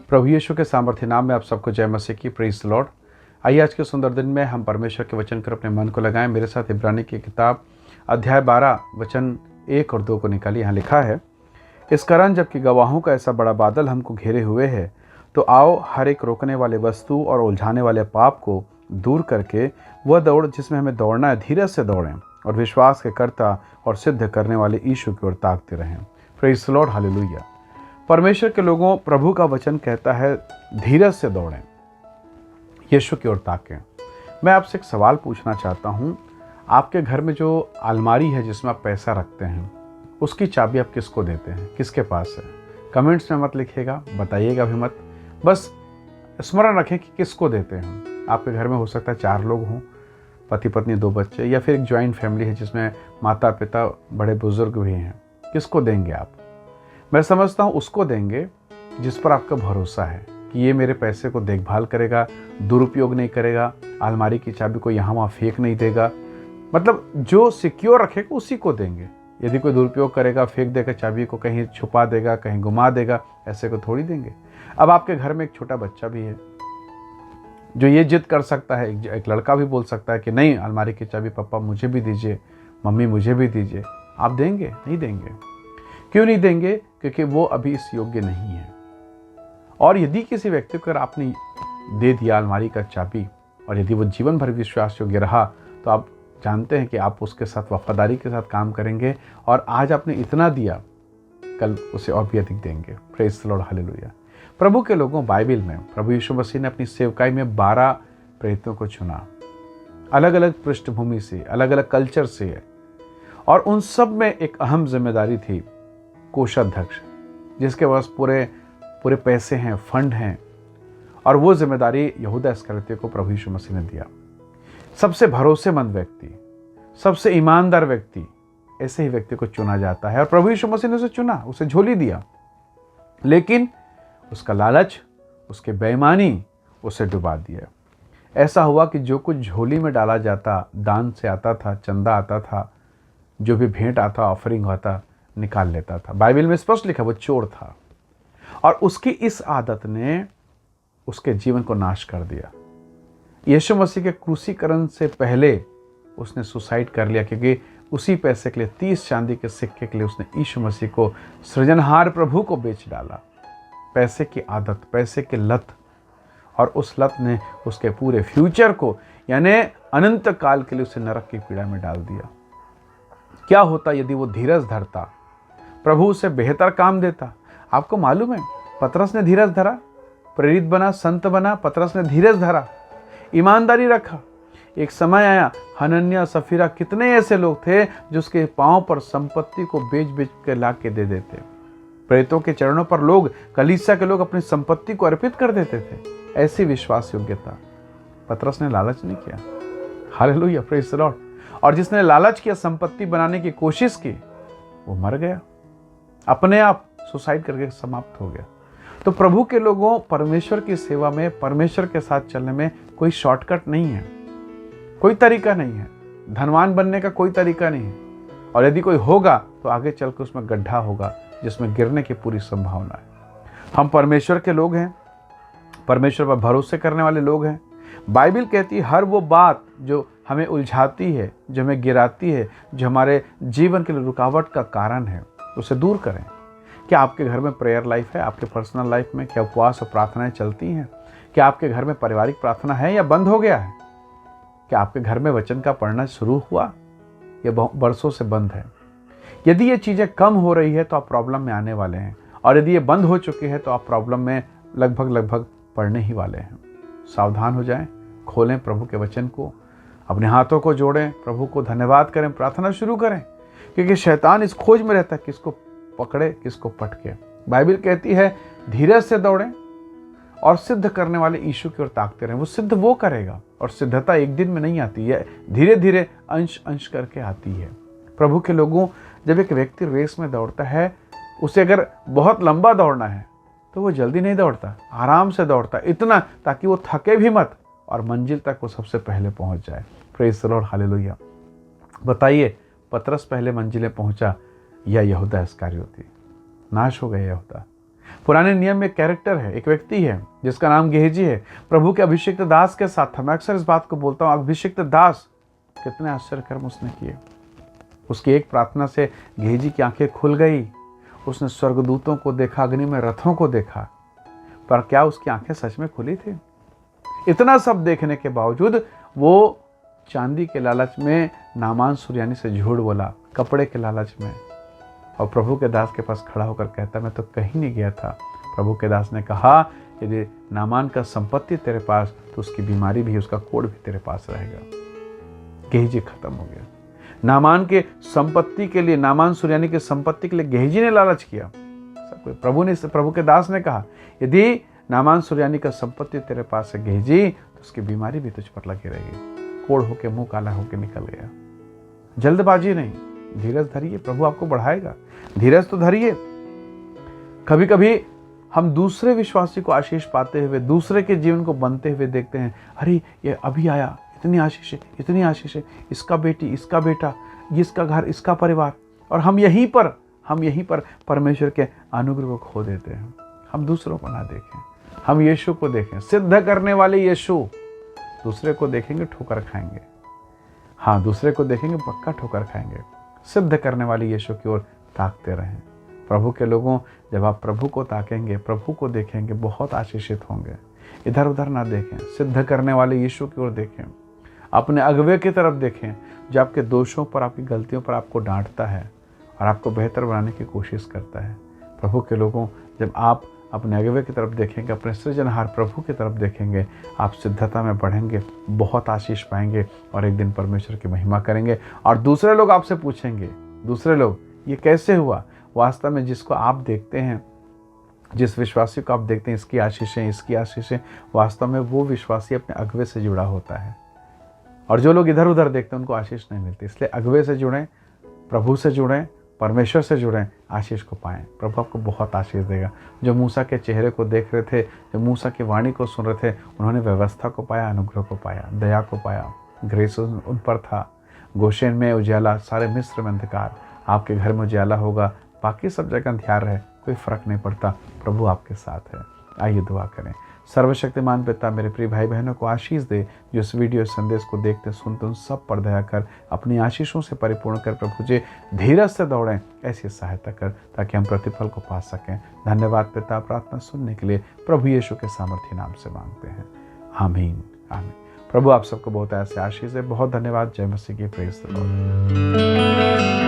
प्रभु यीशु के सामर्थ्य नाम में आप सबको जय मसीह की। Praise the Lord. आइए आज के सुंदर दिन में हम परमेश्वर के वचन कर अपने मन को लगाएं। मेरे साथ इब्रानी की किताब अध्याय 12 वचन 1 और 2 को निकालिए। यहाँ लिखा है, इस कारण जबकि गवाहों का ऐसा बड़ा बादल हमको घेरे हुए है, तो आओ हर एक रोकने वाले वस्तु और उलझाने वाले पाप को दूर करके वह दौड़ जिसमें हमें दौड़ना है धीरज से दौड़ें और विश्वास के कर्ता और सिद्ध करने वाले यीशु की ओर ताकते रहें। Praise the lord, hallelujah. परमेश्वर के लोगों, प्रभु का वचन कहता है धीरज से दौड़ें, यीशु की ओर ताकें। मैं आपसे एक सवाल पूछना चाहता हूँ। आपके घर में जो अलमारी है जिसमें आप पैसा रखते हैं, उसकी चाबी आप किसको देते हैं, किसके पास है? कमेंट्स में मत लिखिएगा, बताइएगा भी मत, बस स्मरण रखें कि किसको देते हैं। आपके घर में हो सकता है 4 लोग हों, पति पत्नी 2 बच्चे, या फिर एक ज्वाइंट फैमिली है जिसमें माता पिता बड़े बुजुर्ग भी हैं। किसको देंगे आप? मैं समझता हूँ उसको देंगे जिस पर आपका भरोसा है कि ये मेरे पैसे को देखभाल करेगा, दुरुपयोग नहीं करेगा, अलमारी की चाबी को यहाँ वहाँ फेंक नहीं देगा। मतलब जो सिक्योर रखेगा उसी को देंगे। यदि कोई दुरुपयोग करेगा, फेंक देगा चाबी को, कहीं छुपा देगा, कहीं घुमा देगा, ऐसे को थोड़ी देंगे। अब आपके घर में एक छोटा बच्चा भी है जो ये जिद कर सकता है। एक लड़का भी बोल सकता है कि नहीं, अलमारी की चाबी पापा मुझे भी दीजिए, मम्मी मुझे भी दीजिए। आप देंगे? नहीं देंगे। क्यों नहीं देंगे? क्योंकि वो अभी इस योग्य नहीं है। और यदि किसी व्यक्ति को आपने दे दिया अलमारी का चाबी और यदि वो जीवन भर विश्वास योग्य रहा, तो आप जानते हैं कि आप उसके साथ वफादारी के साथ काम करेंगे और आज आपने इतना दिया, कल उसे और भी अधिक देंगे। Praise the lord, hallelujah. प्रभु के लोगों, बाइबल में प्रभु यीशु मसीह ने अपनी सेवकाई में 12 प्रेरितों को चुना, अलग अलग पृष्ठभूमि से, अलग अलग कल्चर से, और उन सब में एक अहम जिम्मेदारी थी कोषाध्यक्ष, जिसके पास पूरे पैसे हैं, फंड हैं, और वो जिम्मेदारी यहूदा इस्करियोती को प्रभु यीशु मसीह ने दिया। सबसे भरोसेमंद व्यक्ति, सबसे ईमानदार व्यक्ति, ऐसे ही व्यक्ति को चुना जाता है और प्रभु यीशु मसीह ने उसे चुना, उसे झोली दिया। लेकिन उसका लालच, उसके बेईमानी उसे डुबा दिया। ऐसा हुआ कि जो कुछ झोली में डाला जाता, दान से आता था, चंदा आता था, जो भी भेंट आता, ऑफरिंग होता, निकाल लेता था। बाइबल में स्पष्ट लिखा वो चोर था और उसकी इस आदत ने उसके जीवन को नाश कर दिया। यीशु मसीह के क्रूसीकरण से पहले उसने सुसाइड कर लिया, क्योंकि उसी पैसे के लिए, 30 चांदी के सिक्के के लिए उसने यीशु मसीह को, सृजनहार प्रभु को बेच डाला। पैसे की आदत, पैसे की लत, और उस लत ने उसके पूरे फ्यूचर को, यानी अनंत काल के लिए, उसे नरक की पीड़ा में डाल दिया। क्या होता यदि वो धीरज धरता, प्रभु उसे बेहतर काम देता? आपको मालूम है, पतरस ने धीरज धरा, प्रेरित बना, संत बना। पतरस ने धीरज धरा, ईमानदारी रखा। एक समय आया, हनन्याह, सफीरा, कितने ऐसे लोग थे जो उसके पांव पर संपत्ति को बेच बेच के ला के दे देते। प्रेरितों के चरणों पर लोग, कलीसिया के लोग अपनी संपत्ति को अर्पित कर देते थे। ऐसी विश्वास योग्यता। पतरस ने लालच नहीं किया। Hallelujah, praise the Lord. और जिसने लालच किया, संपत्ति बनाने की कोशिश की, वो मर गया, अपने आप सुसाइड करके समाप्त हो गया। तो प्रभु के लोगों, परमेश्वर की सेवा में, परमेश्वर के साथ चलने में कोई शॉर्टकट नहीं है, कोई तरीका नहीं है। धनवान बनने का कोई तरीका नहीं है, और यदि कोई होगा तो आगे चल के उसमें गड्ढा होगा जिसमें गिरने की पूरी संभावना है। हम परमेश्वर के लोग हैं, परमेश्वर पर भरोसे करने वाले लोग हैं। बाइबल कहती है हर वो बात जो हमें उलझाती है, जो हमें गिराती है, जो हमारे जीवन के लिए रुकावट का कारण है, उसे दूर करें। क्या आपके घर में प्रेयर लाइफ है? आपके पर्सनल लाइफ में क्या उपवास और प्रार्थनाएं चलती हैं? क्या आपके घर में पारिवारिक प्रार्थना है या बंद हो गया है? क्या आपके घर में वचन का पढ़ना शुरू हुआ या बरसों से बंद है? यदि ये चीज़ें कम हो रही है तो आप प्रॉब्लम में आने वाले हैं, और यदि ये बंद हो चुकी है तो आप प्रॉब्लम में लगभग पड़ने ही वाले हैं। सावधान हो जाएं, खोलें प्रभु के वचन को, अपने हाथों को जोड़ें, प्रभु को धन्यवाद करें, प्रार्थना शुरू करें, क्योंकि शैतान इस खोज में रहता है किसको पकड़े, किसको पटके। बाइबल कहती है धीरज से दौड़ें और सिद्ध करने वाले यीशु की ओर ताकते रहें। वो सिद्ध वो करेगा, और सिद्धता एक दिन में नहीं आती है, धीरे धीरे अंश अंश करके आती है। प्रभु के लोगों, जब एक व्यक्ति रेस में दौड़ता है, उसे अगर बहुत लंबा दौड़ना है तो वो जल्दी नहीं दौड़ता, आराम से दौड़ता, इतना ताकि वो थके भी मत और मंजिल तक वो सबसे पहले पहुंच जाए। Praise the lord, hallelujah. बताइए, पतरस पहले मंजिलें पहुंचा या यहूदा इस्करियोती? नाश हो गया यहूदा। पुराने नियम में एक कैरेक्टर है, एक व्यक्ति है जिसका नाम गेहजी है, प्रभु के अभिषिक्त दास के साथ था। मैं अक्सर इस बात को बोलता हूँ, अभिषिक्त दास, कितने आश्चर्य कर्म उसने किए। उसकी एक प्रार्थना से गेहजी की आंखें खुल गई। उसने स्वर्गदूतों को देखा, अग्नि में रथों को देखा, पर क्या उसकी आंखें सच में खुली थी? इतना सब देखने के बावजूद वो चांदी के लालच में नामान सुरयानी से झूठ बोला, कपड़े के लालच में, और प्रभु के दास के पास खड़ा होकर कहता, मैं तो कहीं नहीं गया था। प्रभु के दास ने कहा, यदि नामान का संपत्ति तेरे पास तो उसकी बीमारी भी, उसका कोढ़ भी तेरे पास रहेगा। गेहजी खत्म हो गया। नामान के संपत्ति के लिए, नामान सुरयानी की संपत्ति के लिए गेहजी ने लालच किया। सब कोई प्रभु के दास ने कहा, यदि नामान सुरयानी का संपत्ति तेरे पास है गेहजी, तो उसकी बीमारी भी तुझ पर लगी रहेगी। कोढ़ होके मुंह काला होके निकल गया। जल्दबाजी नहीं, धीरज धरिए, प्रभु आपको बढ़ाएगा। धीरज तो धरिए। कभी कभी हम दूसरे विश्वासी को आशीष पाते हुए, दूसरे के जीवन को बनते हुए देखते हैं, अरे ये अभी आया, इतनी आशीष है, इतनी आशीष है, इसका बेटी, इसका बेटा, इसका घर, इसका परिवार, और हम यहीं पर परमेश्वर के अनुग्रह को खो देते हैं। हम दूसरों को ना देखें, हम यीशु को देखें, सिद्ध करने वाले यीशु। दूसरे को देखेंगे ठोकर खाएंगे, हाँ, दूसरे को देखेंगे पक्का ठोकर खाएंगे। सिद्ध करने वाले यीशु की ओर ताकते रहें। प्रभु के लोगों, जब आप प्रभु को ताकेंगे, प्रभु को देखेंगे, बहुत आशीषित होंगे। इधर उधर ना देखें, सिद्ध करने वाले यीशु की ओर देखें। अपने अगुवे की तरफ देखें, जो आपके दोषों पर, आपकी गलतियों पर आपको डांटता है और आपको बेहतर बनाने की कोशिश करता है। प्रभु के लोगों, जब आप अपने अगुवे की तरफ देखेंगे, अपने सृजनहार प्रभु की तरफ देखेंगे, आप सिद्धता में बढ़ेंगे, बहुत आशीष पाएंगे और एक दिन परमेश्वर की महिमा करेंगे। और दूसरे लोग आपसे पूछेंगे, दूसरे लोग, ये कैसे हुआ? वास्तव में जिसको आप देखते हैं, जिस विश्वासी को आप देखते हैं, इसकी आशीषें, इसकी आशीषें, वास्तव में वो विश्वासी अपने अगुवे से जुड़ा होता है। और जो लोग इधर उधर देखते हैं उनको आशीष नहीं मिलती। इसलिए अगुवे से जुड़ें, प्रभु से जुड़ें, परमेश्वर से जुड़ें, आशीष को पाएं। प्रभु आपको बहुत आशीष देगा। जो मूसा के चेहरे को देख रहे थे, जो मूसा की वाणी को सुन रहे थे, उन्होंने व्यवस्था को पाया, अनुग्रह को पाया, दया को पाया, ग्रेस उन पर था। गोशेन में उजाला, सारे मिस्र में अंधकार, आपके घर में उजाला होगा। बाकी सब जगह अंधियार रहे, कोई फर्क नहीं पड़ता, प्रभु आपके साथ है। आइए दुआ करें। सर्वशक्तिमान पिता, मेरे प्रिय भाई बहनों को आशीष दे, जो इस वीडियो संदेश को देखते सुनते उन सब पर दया कर, अपनी आशीषों से परिपूर्ण कर। प्रभु जी, धीरज से दौड़ें, ऐसी सहायता कर ताकि हम प्रतिफल को पा सकें। धन्यवाद पिता, प्रार्थना सुनने के लिए प्रभु यीशु के सामर्थ्य नाम से मांगते हैं, आमीन आमीन। प्रभु आप सबको बहुत ऐसे आशीष है। बहुत धन्यवाद। जय मसीह की। Praise the Lord.